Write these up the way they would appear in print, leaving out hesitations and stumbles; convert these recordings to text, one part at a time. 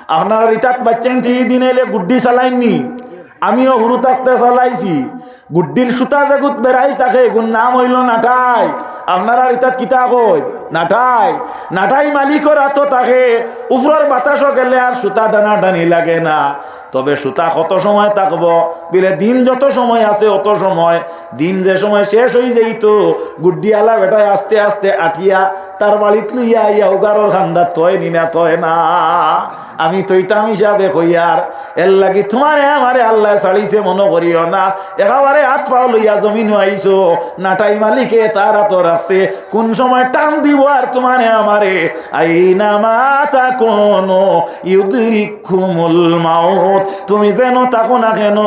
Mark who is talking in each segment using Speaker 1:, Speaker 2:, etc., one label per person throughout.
Speaker 1: আপনারা রিতাক বাচ্চান ঠিক দিন এলে গুড্ডি চালাইনি, আমিও হুরু থাকতে চালাইছি। গুড্ডির সুতা জেগুত বেড়াই তাকে গুণ নাম হইল নাটাই। আপনারা রিতাত কিতা কই নাটাই, নাটাই মালিকর হাত তাকে উপরের বাতাসও গেলে আর সুতা টানা টানি লাগে না। তবে সুতা কত সময় থাকব বিলে দিন যত সময় আছে অত সময়, দিন যে সময় শেষ হয়ে যাইত গুড্ডি আলা বেটায় আস্তে আস্তে আটিয়া তার বাড়িত লইয়া ইয়া উগারর খান্দার তয় নিনা তয় না। আমি তৈতাম হিসাবে কইয়ার এর লাগি তোমারে আমারে আল্লাহ ছাড়িছে মনে করিও না। একেবারে হাত পাও লইয়া জমিন আইছো, নাটাই মালিকে তার হাত রাখছে কোন সময় টান দিব আর তোমারে আমারে। আইনা মাতা কোন ইউদরিকুমুল মাউত, তুমি যেন তাকো না কেন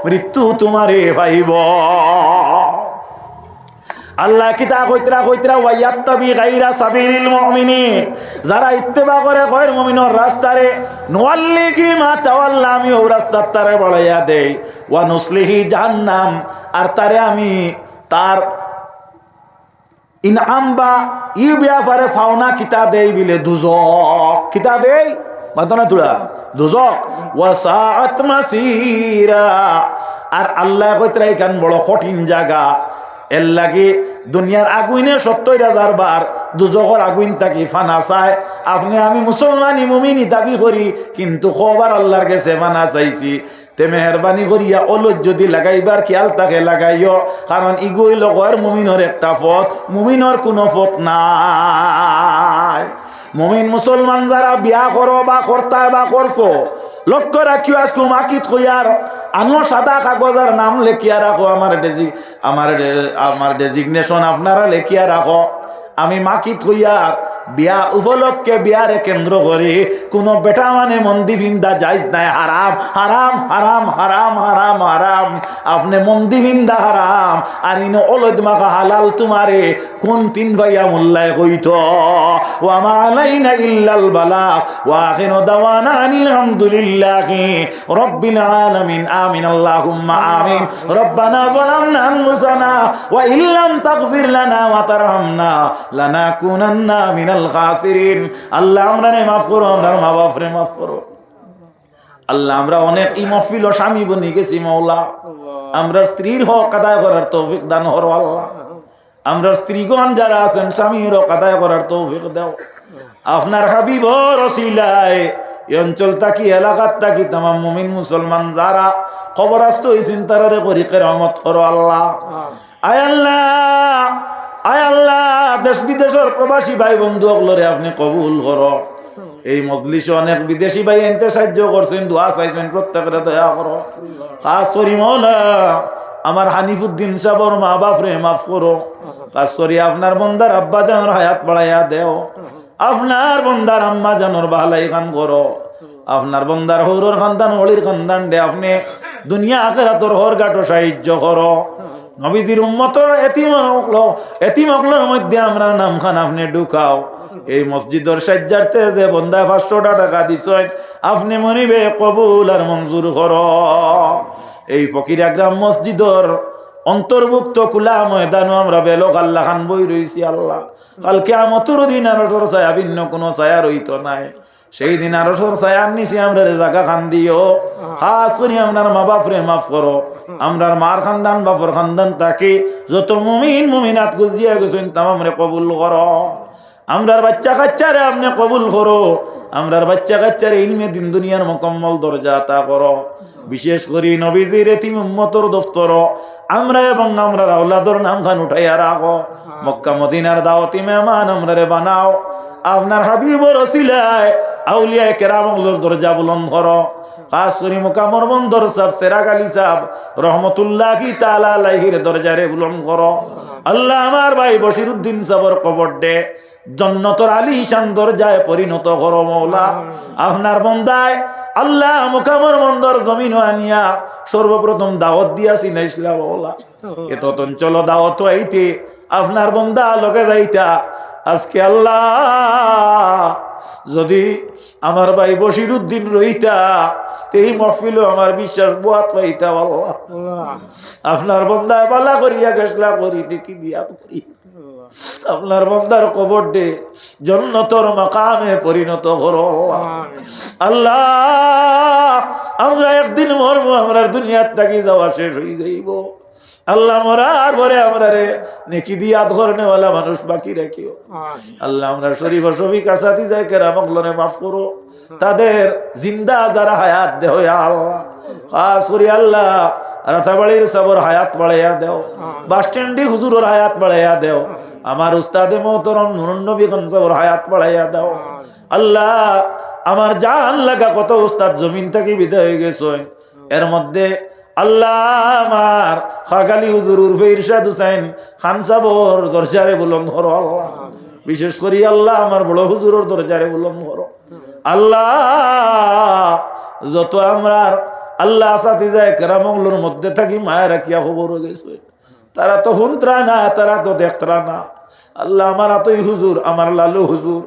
Speaker 1: মৃত্যু তোমারে পাইব। আল্লাহ কিতা কইতরা কইতরা ওয়ায়াত্তাবি গায়রা সাবিলিল মুমিনিন, যারা ইত্তেবা করে গয়র মুমিনের রাস্তারে নুওয়াল্লিহি মা তাওয়াল্লা, আমি ও রাস্তার তারে বলাইয়া দেই, ওয়া নুসলিহি জাহান্নাম, আর তারে আমি তার ইনআম বা ই ব্যাপারে ফাওনা কিতা দেই বিলে দুজক, কিতা দেই মাতনা তুলা দুজক, ওয়া সাআত মাসিরা। আর আল্লাহ কইতরা এখান বড় কঠিন জায়গা, এর লাগে দুনিয়ার আগুইনে ৭০,০০০ বার দুজকের আগুইন থাকি ফানা চায়। আপনি আমি মুসলমানি মুমিনি দাবি করি, কিন্তু খবর আল্লাহর কাছে ফানা চাইছি। তে মেহরবানি করিয়া অলজ যদি লাগাইবার খেয়াল তাকে লাগাইও, কারণ ইগুই লগর মুমিনের একটা পথ, মুমিনের কোনো পথ নাই। মুমিন মুসলমান যারা বিয়া করো বা কর্তা বা করছো, লক্ষ্য রাখিও আজকে মাকিত কইয়ার আনো সাদা কাগজের নাম লেখিয়া রাখো, আমার ডেজিগনেশন আপনারা লেখিয়া রাখো। আমি মাকিত হইয়ার বিয়া উপলক্ষে বিয়ারে কেন্দ্র করে কোনো বেটা মানে মন্দি ভিন্দা যাইজ নাই, হারাম হারাম হারাম হারাম হারাম হারাম। আপনি মন্দি ভিন্দা হারাম আর ইনো অলদ মাখা হালাল তোমারে কোন তিন ভাইয়া মোল্লায় কইত। ওয়া মা আলাইনা ইল্লাল বালাগ ওয়া আখিরু দাওয়ানা আনিল হামদুলিল্লাহি রাব্বিল আলামিন। আমিন আল্লাহুম্মা আমিন। রব্বানা যালামনা আনফুসানা ওয়া ইল্লাম তাগফির লানা ওয়া তারহামনা লানাকুনান্না মিনাল খাসিরিন। আল্লাহ আমরারে মাফ করো, আমরার মা বাপরে মাফ করো। আল্লাহ আমরা অনেক ই মহফিল ও স্বামী বনি গেছি মাওলা, আমরা স্ত্রীর হক আদায় করার তৌফিক দান করো আল্লাহ। আমরা স্ত্রীগণ যারা আছেন স্বামীর হক আদায় করার তৌফিক দাও। আপনার হাবিবর ওসিলায় এই অঞ্চল তাকি এলাকার তাকি তামাম মুমিন মুসলমান যারা খবরাস্ত হইছেন তারারে করিকে রহমত করো আল্লাহ। আয় আল্লাহ, আয় আল্লাহ, দেশ বিদেশের প্রবাসী ভাই বন্ধু সকলরে আপনি কবুল করো। এই মজলিসে অনেক বিদেশি ভাই এনতে সাহায্য করছেন, দোয়া চাইছেন, প্রত্যেকের দয়া করো। খাস করি মৌলা আমার হানিফুদ্দিন সাহর মা বাপরে মাফ করো। খাস করি আপনার বন্দার আব্বা জানোর হায়াত বাড়াইয়া দেও, আপনার বন্দার আম্মা জানোর বাহালাই খান করো, আপনার বন্দার হৌরর খানদান হলির খানদান দে আপনি দুনিয়া আখিরাতর হর গাটো সাহায্য করো। নবীদের উম্মতর এতিমকলের মধ্যে আমরা নামখান আপনি ঢুকাও। এই মসজিদের সাজ্জারতে যে বন্দা ৫০০ টাকা দিছেন আপনি মনিবে কবুল আর মঞ্জুর করো। এই ফকিরা গ্রাম মসজিদর অন্তর্ভুক্ত খোলা ময়দানও আমরা বেলক আল্লাহ খান বই রয়েছি আল্লাহ। কাল কিয়ামতের দিন আর ছায়া ভিন্ন কোনো ছায়া রইত নাই, সেই দিন আরো ছায়ার নিচে আমরা জায়গা খান দিও। খাস করি আপনার মা বাপরে মাফ করো, আমরার মার খানদান বাপর খানদান তাকে যত মুমিন মুমিনাত গুজিয়া গেছেন তামামরে কবুল করো। আমরার বাচ্চা কাচ্চারে আপনি কবুল করো, আমরার বাচ্চা কাচ্চারে ইলমে দিন দুনিয়ার মুকম্মল দরজা আতা করো। বিশেষ করে নবীজির এতিম উম্মতর দফতর আমরা এবং আমরার আওলাদর নাম খান উঠাইয়া রাখো। মক্কা মদিনার দাওয়াতি মেহমান আমরারে বানাও। আপনার হাবিবর ওসিলায় আউলিয়া কেরামগুলোর দরজা বুলন্দ করো। খাস করি মুকামর বন্দর সাহেব সেরাগ আলী সাহেব রহমতুল্লাহি তাআলা আলাইহির দরজারে বুলন্দ করো। আল্লাহ আমার ভাই বশিরউদ্দিন সাহেবের কবর দে জান্নাতুল আলিশান দরজায় পরিণত করো মওলা। আপনার বন্দায় আল্লাহ মুকামর বন্দর জমিন আনিয়া সর্বপ্রথম দাওয়াত দিয়াছি না ইসলাম মওলা। এত অঞ্চল দাওয়াত আইতে আপনার বন্দা লগে যাইতা। আজকে আল্লাহ যদি আমার ভাই বশিরউদ্দিন রইতা এই মহফিল আমার বিশ্বাস বুয়াত পাইতা আল্লাহ। আপনার বন্দায় বালা করিয়া গেছলা করি দেখি দিয়া করি আপনার বান্দার কবরটি জান্নাতের মাকামে পরিণত করো আল্লাহ। আমরা একদিন মরবো, আমরা দুনিয়ার থাকি যাওয়া শেষ হয়ে যাইব আল্লাহ। মরার পরে আমরা রে নেকি দিয়া ধরনেওয়ালা মানুষ বাকি রাখিও আল্লাহ। আমরা শরীফ সবই কাছাতি যাই কেরামগলরে মাফ করো, তাদের জিন্দা যারা হায়াত দেহ আল্লাহ, খাস করি আল্লাহ রাতাবাড়ির সবর হায়াত বাড়াইয়া দেও, বাস স্ট্যান্ডে হুজুরের হায়াত বাড়াইয়া দেও, আমার উস্তাদে মোহতরম নুরুন নবী খান সবর হায়াত বাড়াইয়া দাও আল্লাহ। আমার জান লাগা কত উস্তাদ জমিন থেকে বিদায় হয়ে গেছে, এর মধ্যে আল্লাহ আমার খাগালি হুজুর উর্ফে ইরশাদ হুসাইন খান সাবর দরজারে বুলন্দ করো আল্লাহ। বিশেষ করি আল্লাহ আমার বড় হুজুরের দরজারে বুলন্দ করো আল্লাহ। যত আমরা আল্লাহ সাথে যায় কেরামগুলোর মধ্যে থাকি মায়েরা কিয়া খবর হয়ে গেছে, তারা তো হুন্তরা না, তারা তো দেখতরা না আল্লাহ। আমার আতই হুজুর, আমার লালু হুজুর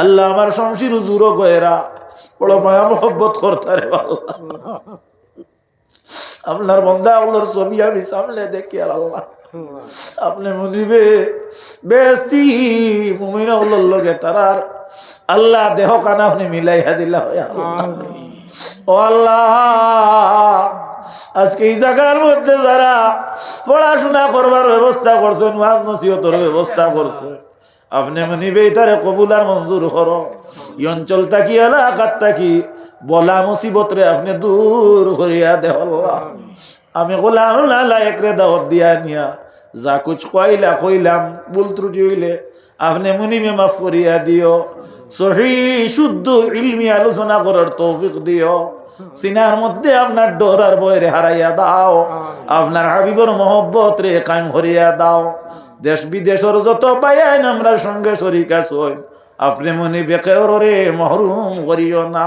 Speaker 1: আল্লাহ, আমার শমশির হুজুরও গয়েরা বড় মায়া মোহব্বত করতারে আল্লাহ। আপনার বন্ধা ওগুলোর ছবি আমি সামনে দেখি আর আল্লাহ আপনি মুদিবে বেস্তি মুমিনা ওগুলোর লগে তারার আল্লাহ দেহ কানা উনি মিলাইয়া দিলা ও আল্লাহ। আজকে এই জায়গার মধ্যে যারা পড়াশোনা করবার ব্যবস্থা করছেন, ওয়াজ নসিহতের ব্যবস্থা করছেন, আপনি মনিবে তারে কবুল আর মঞ্জুর করো। এই অঞ্চল থাকি এলাকার থাকি বলা মুসিবত রে আপনি দূর করিয়া দে আল্লাহ। আমি গোলাম একরে দাওয়াত দিয়া নিয়া যা কুছ কইলাম ভুল ত্রুটি হইলে আপনি মুনিমে মাফ করিয়া দিও। সহি শুদ্ধ ইলমি আলোচনা করার তৌফিক দিও। সিনার মধ্যে আপনার ডর আর বয়রে হারাইয়া দাও, আপনার হাবিবর মহব্বত রে কায়েম করিয়া দাও। দেশ বিদেশের যত পাইন আমরা সঙ্গে শরীক আছেন, আপনি মনে বেকের রে মহরুম করিও না।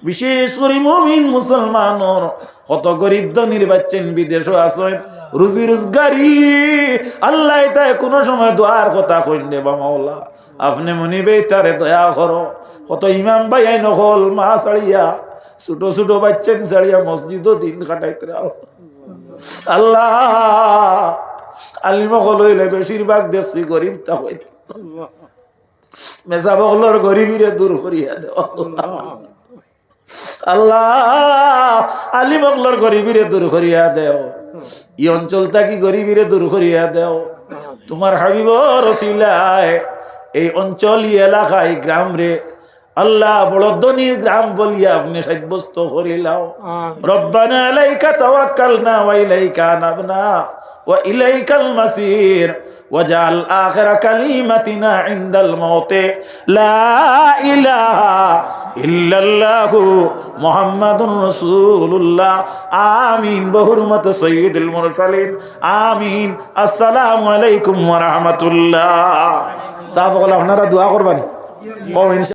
Speaker 1: বিশেষ করে মুমিন মুসলমানর কত গরিব ধনির বাচ্চেন বিদেশও আছেন, রুজি রোজগারি আল্লাহ তাই কোনো সময় দোয়ার কথা কইন দেবা মাওলা। আপনি মনে বেতারে দয়া করো। কত ইমাম ভাই নহল মা ছাড়িয়া ছোট ছোট বাচ্চেন ছাড়িয়া মসজিদও দিন কাটাইতে আল্লাহ। আলিমক লইলে বেশিরভাগ দেখছি গরিব তা হইতে মেসা বকলর গরিবিরে দূর করিয়া দেওয়া আল্লাহ। আলিমকলর গরিবিরে দূর করিয়া দেও, এই অঞ্চল থাকি গরিবিরে দূর করিয়া দেও। তোমার হাবিবর ওসিলায় এই অঞ্চল এলাকায় গ্রাম রে আল্লাহ বড় ধনীর গ্রাম বলিয়া আপনি সাব্যস্ত করিলাও। রব্বানা আলাইকা তাওয়াক্কালনা ওয়া ইলাইকা আনাবনা ওয়া ইলাইকাল মাসির ওয়াজআল আখিরা কালিমাতিনা ইনদাল মাউতি লা ইলাহা ইল্লাল্লাহু মুহাম্মাদুর রাসূলুল্লাহ। আমিন। বহুরমত সাইয়্যিদুল মুরসালিন। আমিন। আসসালামু আলাইকুম ওয়া রাহমাতুল্লাহ। সাহাবাগণ আপনারা দোয়া করবেন।